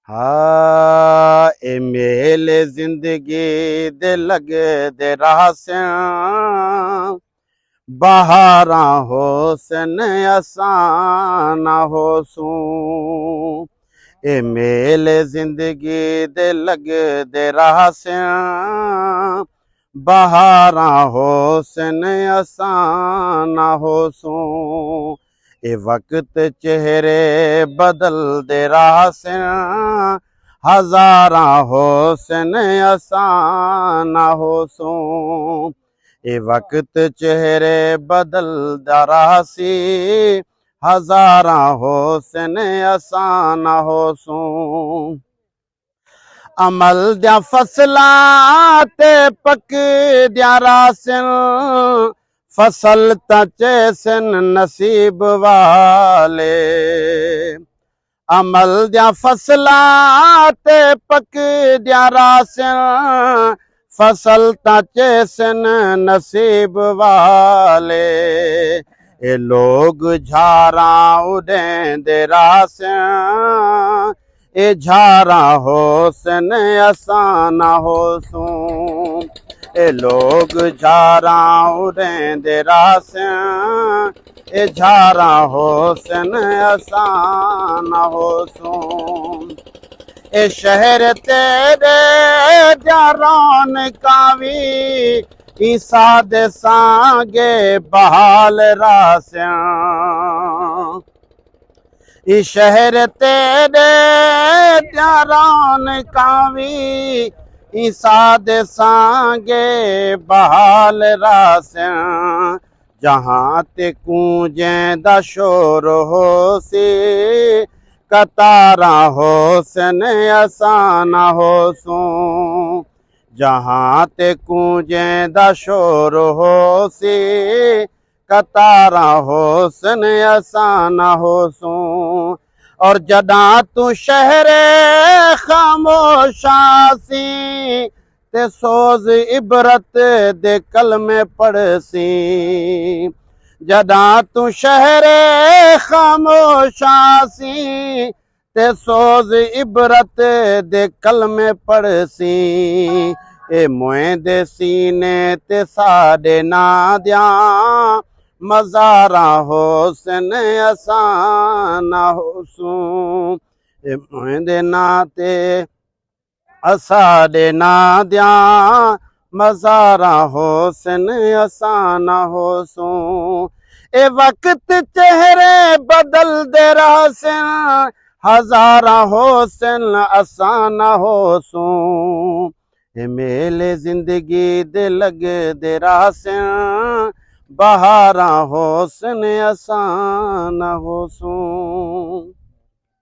हाँ ए मेले जिंदगी दे लगे दे रहस्यां बहारा हो सन असाना हो सूं ए मेले जिंदगी दे लगे दे रहस्यां बहारा हो सन असाना हो सूं ए वक्त चेहरे बदल दे रहस्यां हजारा हो सन असाना हो सूं ए वक्त चेहरे बदल दरासी हजारा हो सन असाना हो सूं अमल द्या फसला ते पक द्या रासिन फसल तचेसन नसीब वाले अमल द्या फसला ते पक द्या रासिन फसल तचेसन नसीब वाले ए लोग झारा उड़ेंदे रासिन ए झारा हो सन असाना हो सूं ए लोग झारा उड़ेंदे रासिन ए झारा हो सन असाना हो सूं ए शहर तेरे जारान कावी ईसा दे सांगे बहाल रासियां ई शहर तेरे जारान कावी ईसा दे सांगे बहाल रासियां जहां ते कूंजें दा शोर हो सी कतारा हो सन असाना हो सूं जहां ते कूंजें दा शोर हो सी कतारा हो सन असाना हो सूं और जदा तू शहरे खामोशासी ते सोज इबरत दे कलमे पढ़सी जदा तू शहरे खामोशासी ते सोज इबरत दे कलमे पढ़सी ए मोए दे सीने ते साडे ना दिया मज़ारा हो सन असाना हो सूं ए मोए दे नाते असाडे ना दिया मज़ारा हो सन असाना हो सूं ए वक्त चेहरे बदल दे रहसिन हजारा हो सन असाना हो सूं ए मेले जिंदगी दे लगे दे रहसिन बहारा हो सन असाना हो सूं।